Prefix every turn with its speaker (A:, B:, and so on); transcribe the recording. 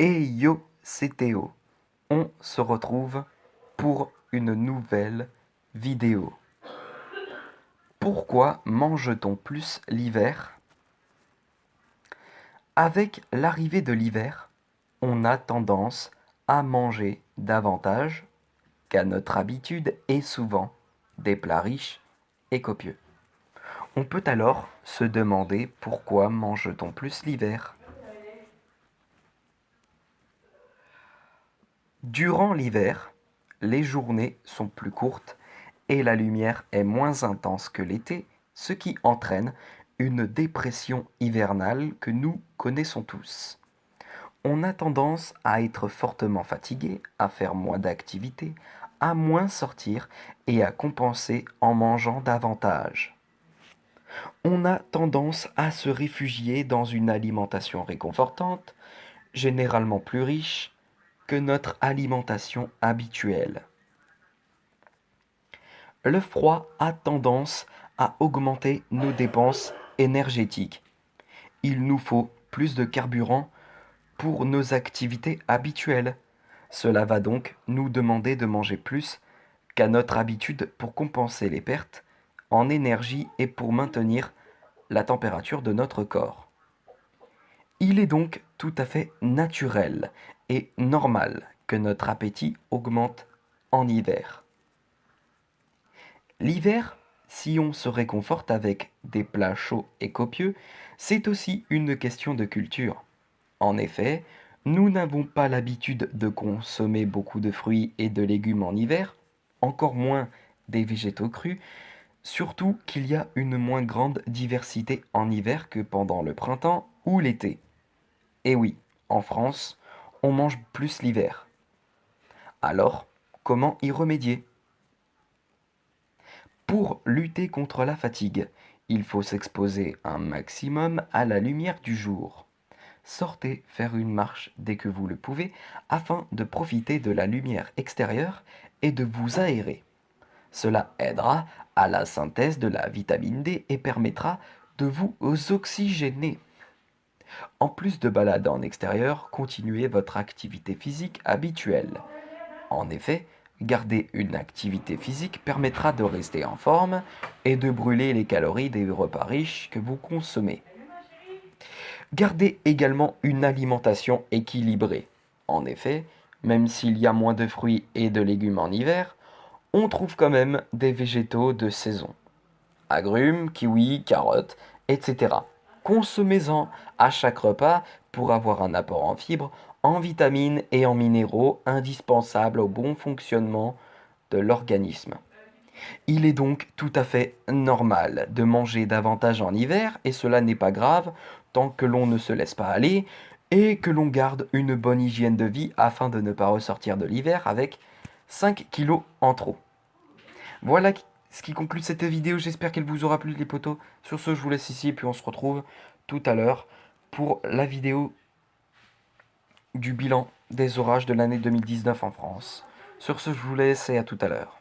A: Et yo, c'est Théo. On se retrouve pour une nouvelle vidéo. Pourquoi mange-t-on plus l'hiver? Avec l'arrivée de l'hiver, on a tendance à manger davantage qu'à notre habitude et souvent des plats riches et copieux. On peut alors se demander pourquoi mange-t-on plus l'hiver? Durant l'hiver, les journées sont plus courtes et la lumière est moins intense que l'été, ce qui entraîne une dépression hivernale que nous connaissons tous. On a tendance à être fortement fatigué, à faire moins d'activités, à moins sortir et à compenser en mangeant davantage. On a tendance à se réfugier dans une alimentation réconfortante, généralement plus riche que notre alimentation habituelle. Le froid a tendance à augmenter nos dépenses énergétiques. Il nous faut plus de carburant pour nos activités habituelles. Cela va donc nous demander de manger plus qu'à notre habitude pour compenser les pertes en énergie et pour maintenir la température de notre corps. Il est donc tout à fait naturel et normal que notre appétit augmente en hiver. L'hiver, si on se réconforte avec des plats chauds et copieux, c'est aussi une question de culture. En effet, nous n'avons pas l'habitude de consommer beaucoup de fruits et de légumes en hiver, encore moins des végétaux crus, surtout qu'il y a une moins grande diversité en hiver que pendant le printemps ou l'été. Et oui, en France, on mange plus l'hiver. Alors, comment y remédier? Pour lutter contre la fatigue, il faut s'exposer un maximum à la lumière du jour. Sortez faire une marche dès que vous le pouvez afin de profiter de la lumière extérieure et de vous aérer. Cela aidera à la synthèse de la vitamine D et permettra de vous oxygéner. En plus de balades en extérieur, continuez votre activité physique habituelle. En effet, garder une activité physique permettra de rester en forme et de brûler les calories des repas riches que vous consommez. Gardez également une alimentation équilibrée. En effet, même s'il y a moins de fruits et de légumes en hiver, on trouve quand même des végétaux de saison. Agrumes, kiwis, carottes, etc. Consommez-en à chaque repas pour avoir un apport en fibres, en vitamines et en minéraux indispensables au bon fonctionnement de l'organisme. Il est donc tout à fait normal de manger davantage en hiver et cela n'est pas grave tant que l'on ne se laisse pas aller et que l'on garde une bonne hygiène de vie afin de ne pas ressortir de l'hiver avec 5 kilos en trop. Voilà ce qui conclut cette vidéo, j'espère qu'elle vous aura plu les potos. Sur ce, je vous laisse ici et puis on se retrouve tout à l'heure pour la vidéo du bilan des orages de l'année 2019 en France. Sur ce, je vous laisse et à tout à l'heure.